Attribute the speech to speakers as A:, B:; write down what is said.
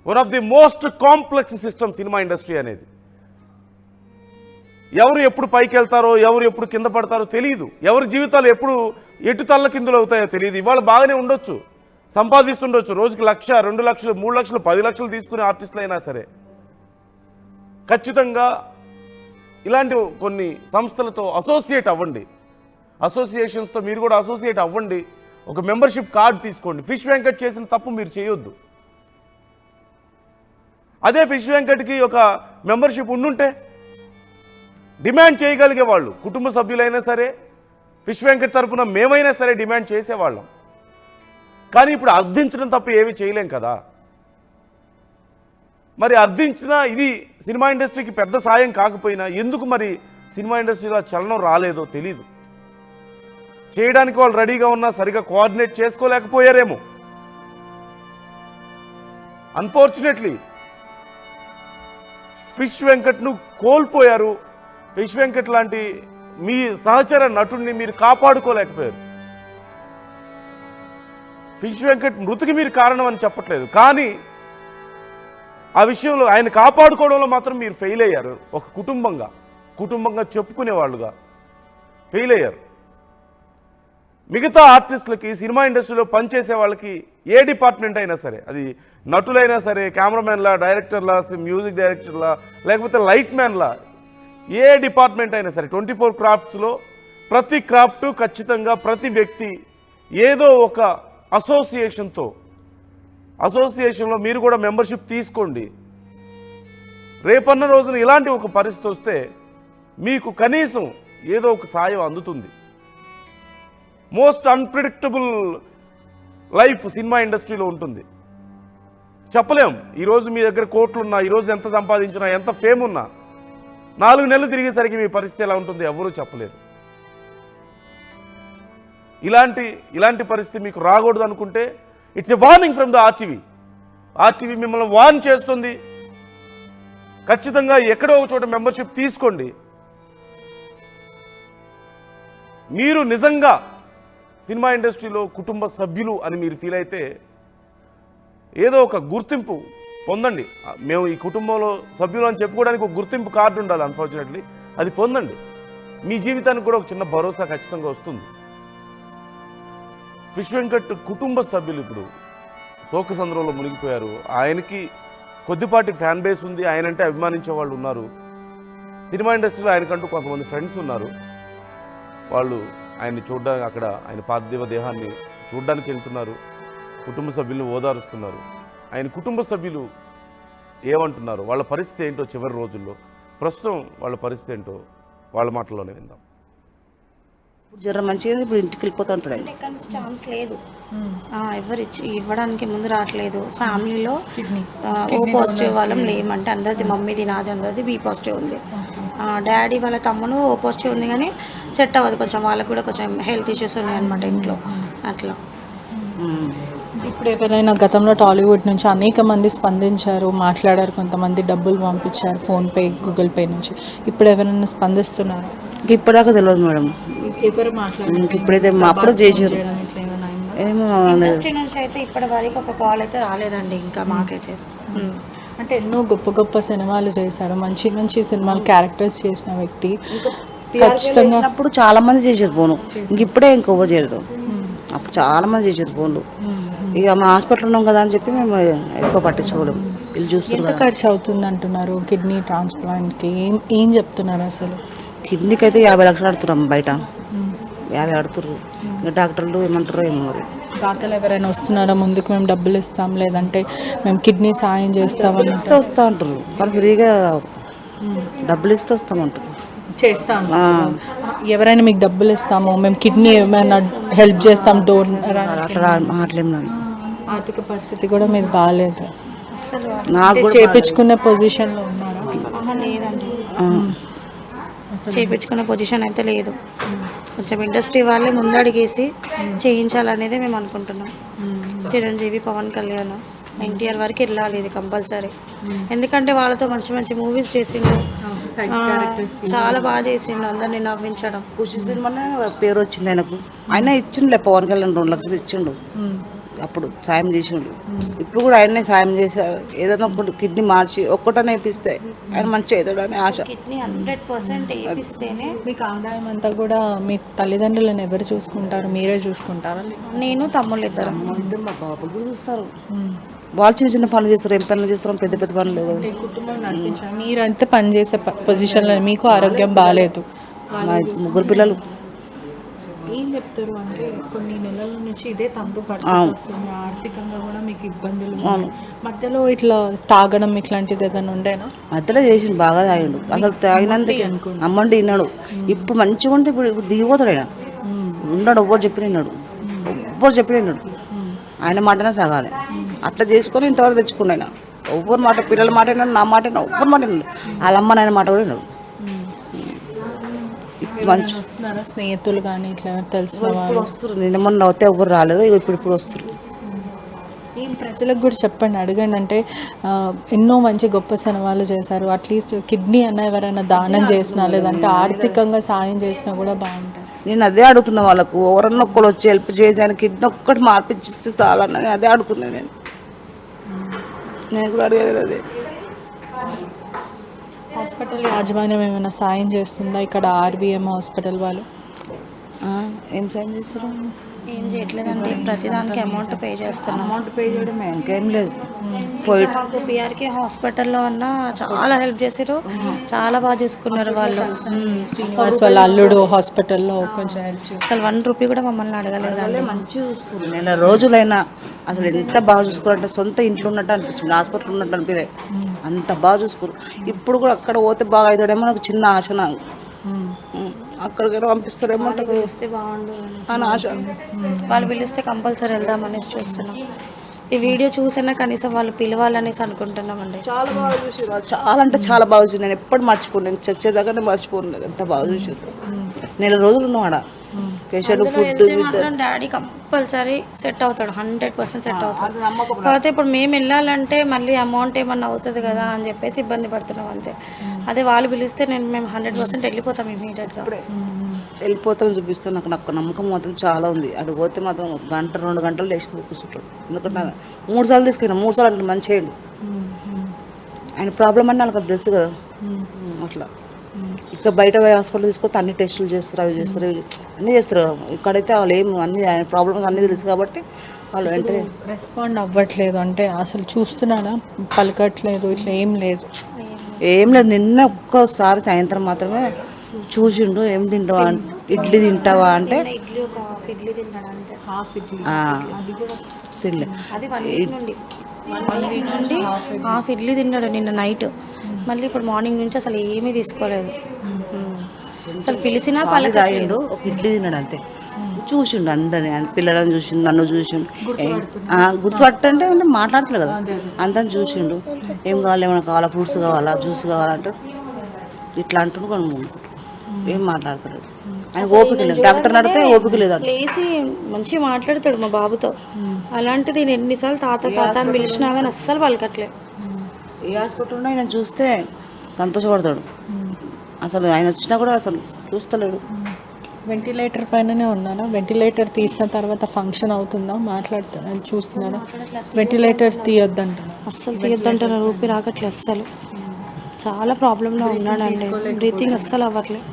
A: One of the most complex system cinema industry అనేది. ఎవరు ఎప్పుడు పైకి వెళ్తారో ఎవరు ఎప్పుడు కింద పడతారో తెలియదు. ఎవరి జీవితాలు ఎప్పుడు ఎటు తల్ల కిందులు అవుతాయో తెలియదు. ఇవాళ బాగానే ఉండొచ్చు, సంపాదిస్తుండొచ్చు, రోజుకి 1,00,000, 2 లక్షలు, 3 లక్షలు, 10 లక్షలు తీసుకునే ఆర్టిస్టులు అయినా సరే ఖచ్చితంగా ఇలాంటి కొన్ని సంస్థలతో అసోసియేట్ అవ్వండి. అసోసియేషన్స్తో మీరు కూడా అసోసియేట్ అవ్వండి. ఒక మెంబర్షిప్ కార్డు తీసుకోండి. ఫిష్ వెంకట్ చేసిన తప్పు మీరు చేయొద్దు. అదే ఫిష్ వెంకట్కి ఒక మెంబర్షిప్ ఉండుంటే డిమాండ్ చేయగలిగే వాళ్ళు, కుటుంబ సభ్యులైనా సరే, ఫిష్ వెంకట్ తరపున మేమైనా సరే డిమాండ్ చేసేవాళ్ళం. కానీ ఇప్పుడు అర్థించడం తప్ప ఏమీ చేయలేం కదా. మరి అర్థించినా ఇది సినిమా ఇండస్ట్రీకి పెద్ద సాయం కాకపోయినా ఎందుకు మరి సినిమా ఇండస్ట్రీలో చలనం రాలేదో తెలీదు. చేయడానికి వాళ్ళు రెడీగా ఉన్నా సరిగా కోఆర్డినేట్ చేసుకోలేకపోయారేమో. అన్ఫార్చునేట్లీ ఫిష్ వెంకట్ను కోల్పోయారు. ఫిష్ వెంకట్ లాంటి మీ సహచర నటుడిని మీరు కాపాడుకోలేకపోయారు. ఫిష్ వెంకట్ మృతికి మీరు కారణం అని చెప్పట్లేదు, కానీ ఆ విషయంలో ఆయన కాపాడుకోవడంలో మాత్రం మీరు ఫెయిల్ అయ్యారు. ఒక కుటుంబంగా చెప్పుకునే వాళ్ళుగా ఫెయిల్ అయ్యారు. మిగతా ఆర్టిస్టులకి, సినిమా ఇండస్ట్రీలో పనిచేసే వాళ్ళకి ఏ డిపార్ట్మెంట్ అయినా సరే, అది నటులైనా సరే, కెమెరామెన్లా, డైరెక్టర్లా, మ్యూజిక్ డైరెక్టర్లా, లేకపోతే లైట్ మ్యాన్లా, ఏ డిపార్ట్మెంట్ అయినా సరే 24 క్రాఫ్ట్స్లో ప్రతి క్రాఫ్ట్ ఖచ్చితంగా ప్రతి వ్యక్తి ఏదో ఒక అసోసియేషన్లో మీరు కూడా మెంబర్షిప్ తీసుకోండి. రేపన్న రోజున ఇలాంటి ఒక పరిస్థితి వస్తే మీకు కనీసం ఏదో ఒక సాయం అందుతుంది. మోస్ట్ అన్ప్రిడిక్టబుల్ లైఫ్ సినిమా ఇండస్ట్రీలో ఉంటుంది. చెప్పలేం. ఈరోజు మీ దగ్గర కోట్లున్నా, ఈరోజు ఎంత సంపాదించినా, ఎంత ఫేమ్ ఉన్నా 4 నెలలు తిరిగేసరికి మీ పరిస్థితి ఎలా ఉంటుంది ఎవరూ చెప్పలేరు. ఇలాంటి పరిస్థితి మీకు రాకూడదు అనుకుంటే it's a warning from the RTV మిమ్మల్ని వార్న్ చేస్తుంది. ఖచ్చితంగా ఎక్కడో ఒక చోట మెంబర్షిప్ తీసుకోండి. మీరు నిజంగా సినిమా ఇండస్ట్రీలో కుటుంబ సభ్యులు అని మీరు ఫీల్ అయితే ఏదో ఒక గుర్తింపు పొందండి. మేము ఈ కుటుంబంలో సభ్యులు అని చెప్పుకోవడానికి ఒక గుర్తింపు కార్డు ఉండాలి. అన్ఫార్చునేట్లీ అది పొందండి. మీ జీవితానికి కూడా ఒక చిన్న భరోసా ఖచ్చితంగా వస్తుంది. ఫిష్ వెంకట్ కుటుంబ సభ్యులు ఇప్పుడు శోకసంద్రంలో మునిగిపోయారు. ఆయనకి కొద్దిపాటి ఫ్యాన్ బేస్ ఉంది, ఆయనంటే అభిమానించే వాళ్ళు ఉన్నారు. సినిమా ఇండస్ట్రీలో ఆయనకంటూ కొంతమంది ఫ్రెండ్స్ ఉన్నారు. వాళ్ళు ఆయన్ని చూడడానికి, అక్కడ ఆయన పార్థివ దేహాన్ని చూడడానికి వెళ్తున్నారు. కుటుంబ సభ్యులను ఓదారుస్తున్నారు. ఆయన కుటుంబ సభ్యులు ఏమంటున్నారు, వాళ్ళ పరిస్థితి ఏంటో చివరి రోజుల్లో, ప్రస్తుతం వాళ్ళ పరిస్థితి ఏంటో వాళ్ళ మాటల్లోనే విందాం.
B: ఇప్పుడు జ్వరం మంచిగా ఇప్పుడు ఇంటికి వెళ్ళిపోతూ ఉంటాడు.
C: ఇక్కడ నుంచి ఛాన్స్ లేదు, ఎవరు ఇవ్వడానికి ముందు రావట్లేదు. ఫ్యామిలీలో ఓ పాజిటివ్ వాళ్ళం లేమంటే అందరిది, మమ్మీది నాది అందరిది బి పాజిటివ్ ఉంది. డాడీ వాళ్ళ తమ్మును ఓ పాజిటివ్ ఉంది, కానీ సెట్ అవ్వదు. కొంచెం వాళ్ళకు కూడా కొంచెం హెల్త్ ఇష్యూస్ ఉన్నాయి అనమాట ఇంట్లో. అట్లా
D: ఇప్పుడు ఎవరైనా గతంలో టాలీవుడ్ నుంచి అనేక మంది స్పందించారు, మాట్లాడారు, కొంతమంది డబ్బులు పంపించారు ఫోన్పే, గూగుల్ పే నుంచి. ఇప్పుడు ఎవరైనా స్పందిస్తున్నారు?
B: ఇప్పటిదాకా తెలియదు మేడం.
D: ఎవరు మాట్లాడారు?
B: ఇప్పుడైతే మా అప్పుడు చేసారు ఏమో.
C: ఇండస్ట్రీ నుంచి అయితే ఇప్పటి వరకు ఒక కాల్ అయితే రాలేదండి ఇంకా మాకైతే.
D: అంటే ఎన్నో గొప్ప గొప్ప సినిమాలు చేశారు, మంచి మంచి సినిమాలు క్యారెక్టర్స్ చేసిన వ్యక్తి. ఖచ్చితంగా
B: అప్పుడు చాలా మంది చేసారు ఫోను, ఇంక ఇప్పుడే ఇంకొకరు చేయలేదు. అప్పుడు చాలా మంది చేసారు ఫోన్లు. ఇక మా హాస్పిటల్ ఉన్నాం కదా అని చెప్పి మేము ఎక్కువ పట్టించుకోలేము. వీళ్ళు చూస్తున్నారు.
D: ఎంత ఖర్చు అవుతుంది అంటున్నారు కిడ్నీ ట్రాన్స్ప్లాంట్కి? ఏం చెప్తున్నారు అసలు?
B: కిడ్నీకి అయితే 50 లక్షలు ఆడుతున్నాం బయట, 50 ఆడుతుర్రు. ఇంకా డాక్టర్లు ఏమంటారో ఏమో మరి.
D: డాక్టర్లు ఎవరైనా వస్తున్నారా ముందుకు, మేము డబ్బులు ఇస్తాం, లేదంటే మేము కిడ్నీ సాయం చేస్తామని
B: వస్తూ ఉంటారు, కానీ ఫ్రీగా డబ్బులు ఇస్తే వస్తామంటారు.
D: చేస్తాం, ఎవరైనా మీకు డబ్బులు ఇస్తాము, మేము కిడ్నీ ఏమైనా హెల్ప్ చేస్తాం,
B: మాట్లాడలేము.
D: ఆర్థిక పరిస్థితి కూడా మీది బాగాలేదు,
C: అసలు
D: చేయించుకునే పొజిషన్లో ఉన్నారా?
C: లేదండి, చేయించుకునే పొజిషన్ అయితే లేదు. కొంచెం ఇండస్ట్రీ వాళ్ళే ముందడిగేసి చేయించాలనేది మేము అనుకుంటున్నాం. చిరంజీవి, పవన్ కళ్యాణ్, ఎన్టీఆర్ వరకు వెళ్ళాలి ఇది కంపల్సరీ. ఎందుకంటే వాళ్ళతో మంచి మంచి మూవీస్ చేసిండు, చాలా బాగా చేసిండు, అందరినీ నవ్వించడం.
B: ఖుషి సినిమానే పేరు వచ్చింది ఆయనకు. ఆయన ఇచ్చిండులే పవన్ కళ్యాణ్ 2 లక్షలు ఇచ్చిండు. అప్పుడు సాయం చేసినాడు. ఇప్పుడు కూడా ఆయన్నే సాయం చేశారు. ఏదైనా ఒకటి కిడ్నీ మార్చి ఒక్కటనే వేపిస్తే ఆయన మంచిగా అవుతాడని ఆశ.
C: కిడ్నీ 100% వేపిస్తేనే.
D: మీకు ఆదాయం అంతా కూడా మీ తల్లిదండ్రులను ఎవరు చూసుకుంటారు, మీరే చూసుకుంటారా?
C: నేను తమ్ముళ్ళు ఇద్దరు.
B: ఇద్దరు మా బాబులు కూడా చూస్తారు. వాళ్ళు చిన్న చిన్న పనులు చేస్తారు. ఏం పనులు చేస్తారు? పెద్ద పెద్ద పనులు లేవు.
D: కుటుంబం నడిపించారు. మీరంతా పని చేసే పొజిషన్లో మీకు ఆరోగ్యం బాగాలేదు.
B: మా 3 పిల్లలు.
D: ఏం చెప్తారు అంటే కొన్ని నెలల నుంచి ఇదే తంతు పడుతుంది, ఆర్థికంగా కూడా మీకు ఇబ్బందులు ఉన్నాయి. మధ్యలో ఇట్లా తాగడం ఇట్లాంటిది ఏదైనా ఉండేనా?
B: మధ్యలో చేసిండు, బాగా తాగిండు. అసలు తాగినందుకు అమ్మండి విన్నాడు. ఇప్పుడు మంచిగా ఉంటే ఇప్పుడు దిగిపోతాడు. ఆయన ఉన్నాడు, ఎవ్వరు చెప్పిన విన్నాడు, ఎవ్వరు చెప్పిన విన్నాడు. ఆయన మాటనే సాగాలి. అట్లా చేసుకొని ఇంతవరకు తెచ్చుకున్నాడు. ఆయన ఎవ్వరు మాట, పిల్లల మాట విన్నాడు, నా మాట విన్నాడు, ఎవ్వరు మాట విన్నాడు. వాళ్ళ అమ్మ నాయన మాట కూడా విన్నాడు. మంచి
D: వస్తున్నారా స్నేహితులు కానీ ఇట్లా తెలిసిన వాళ్ళు?
B: వస్తారు. నిన్న మొన్న అవుతే ఎవ్వరు రాలేదు. ఇప్పుడు వస్తారు.
D: ఏం ప్రజలకు కూడా చెప్పండి, అడగండి. అంటే ఎన్నో మంచి గొప్ప సినిమాలు చేశారు. అట్లీస్ట్ కిడ్నీ అన్న ఎవరైనా దానం చేసినా లేదంటే ఆర్థికంగా సాయం చేసినా కూడా బాగుంటుంది.
B: నేను అదే అడుగుతున్నా వాళ్ళకు. ఎవరన్నా ఒక్కరు వచ్చి హెల్ప్ చేసి ఆయన కిడ్నీ ఒక్కటి మార్పిచ్చిస్తే చాలన్న నేను అదే అడుగుతున్నాను. నేను కూడా అడిగేది అదే.
D: హాస్పిటల్ యాజమాన్యం ఏమైనా సాయం చేస్తుందా ఇక్కడ RBM హాస్పిటల్ వాళ్ళు?
B: ఏం సాయం చేస్తారు?
C: ఏం చేయట్లేదండి, ప్రతిదానికి అమౌంట్ పే చేస్తున్నాం.
B: అమౌంట్ పే చేయడమే, ఇంకేం లేదు. పోయి
C: మాకు PRK హాస్పిటల్లో అన్న చాలా హెల్ప్ చేశారు, చాలా బాగా చూసుకున్నారు వాళ్ళు.
D: శ్రీనివాస్ వాళ్ళ అల్లుడు హాస్పిటల్లో కొంచెం హెల్ప్ చేస్తారు.
C: అసలు 1 రూపీ కూడా మమ్మల్ని అడగలేదండి.
B: మంచిగా చూసుకున్నారు. నెల రోజులైనా అసలు ఎంత బాగా చూసుకున్నారంటే సొంత ఇంట్లో ఉన్నట్టు అనిపించింది. హాస్పిటల్ ఉన్నట్టు అనిపించే అంత బాగా చూసుకున్నారు. ఇప్పుడు కూడా అక్కడ పోతే బాగా అవుతాడేమో నాకు చిన్న ఆశ. నాకు అక్కడికైనా పంపిస్తారేమో
C: పిలిస్తే బాగుండు
B: అని ఆశ.
C: వాళ్ళు పిలిస్తే కంపల్సరీ వెళ్దామనేసి చూస్తున్నాం. ఈ వీడియో చూసినా కనీసం వాళ్ళు పిలవాలనేసి అనుకుంటున్నామండి.
B: చాలా బాగా చూసారు. చాలా అంటే చాలా బాగా చూసారు. నేను ఎప్పుడు మర్చిపోను. నేను చచ్చేదాకానే మర్చిపోను. ఎంత బాగా చూసారు. నెల రోజులు ఉన్నాం ఆడ. పేషెంట్ ఫుడ్
C: మాత్రం డాడీ కంపల్సరీ సెట్ అవుతాడు, 100% సెట్ అవుతాడు. కాకపోతే ఇప్పుడు మేము వెళ్ళాలంటే మళ్ళీ అమౌంట్ ఏమన్నా అవుతుంది కదా అని చెప్పేసి ఇబ్బంది పడుతున్నాం అంతే. అదే వాళ్ళు పిలిస్తే మేము 100% వెళ్ళిపోతాం ఇమీడియట్గా.
B: వెళ్ళిపోతాం చూపిస్తాను. నాకు నమ్మకం మాత్రం చాలా ఉంది. అటు పోతే మాత్రం 1-2 గంటలు లేచి కూర్చుంటాడు. ఎందుకంటే 3 సార్లు తీసుకెళ్ళినా, 3 సార్లు అంటే మంచిగా అయ్యిండు. ఆయన ప్రాబ్లం అని నాకు తెలుసు కదా. అట్లా ఇక్కడ బయట హాస్పిటల్ తీసుకొస్తే అన్ని టెస్టులు చేస్తారు, అవి చేస్తారు, అన్నీ చేస్తారు. ఇక్కడైతే వాళ్ళు ఏం అన్ని ఆయన ప్రాబ్లమ్స్ అన్నీ తెలుసు కాబట్టి వాళ్ళు వెంటనే
D: రెస్పాండ్ అవ్వట్లేదు. అంటే అసలు చూస్తున్నాడా, పలకట్లేదు, ఇట్లా ఏం లేదు.
B: ఏం లేదు. నిన్న ఒక్కసారి సాయంత్రం మాత్రమే చూసిండు. ఏం తింటావా, ఇడ్లీ తింటావా అంటే
C: ఇడ్లీ ఒక హాఫ్ ఇడ్లీ తింటాడు అంతే.
B: తినలే.
C: అది 1 వీక్ నుండి హాఫ్ ఇడ్లీ తిన్నాడు నిన్న నైట్. మళ్ళీ ఇప్పుడు మార్నింగ్ నుంచి అసలు ఏమీ తీసుకోలేదు. అసలు పిలిచినా
B: తాగిండు, ఒక ఇడ్లీ తిన్నాడు అంతే. చూసిండు అందరిని, పిల్లలను చూసిండు, నన్ను చూసిండు. గుర్తుపట్టంటే మాట్లాడతలే కదా, అందరిని చూసిండు. ఏం కావాలి, ఏమైనా కావాలా, ఫ్రూట్స్ కావాలా, జ్యూస్ కావాలంటే ఇట్లా అంటుండు. కొన్ని ఏం మాట్లాడతాడు. ఆయన ఓపిక లేదు. డాక్టర్ నడితే ఓపిక లేదు.
C: లేచి మంచిగా మాట్లాడతాడు మా బాబుతో. అలాంటిది నేను ఎన్నిసార్లు తాత తాత అని పిలిచినా కానీ అస్సలు పలకట్లేదు.
B: ఏ హాస్పిటల్ ఉన్నా ఆయన చూస్తే సంతోషపడతాడు. అసలు ఆయన వచ్చినా కూడా అసలు చూస్తలేడు.
D: వెంటిలేటర్ పైననే ఉన్నానా? వెంటిలేటర్ తీసిన తర్వాత ఫంక్షన్ అవుతుందా, మాట్లాడుతున్నా, చూస్తున్నారా? వెంటిలేటర్ తీయొద్దంటారు.
C: అస్సలు తీయొద్దంటారు, ఊపి రాకట్లేదు అస్సలు. చాలా ప్రాబ్లంలో ఉన్నాడండి, బ్రీతింగ్ అస్సలు అవ్వట్లేదు.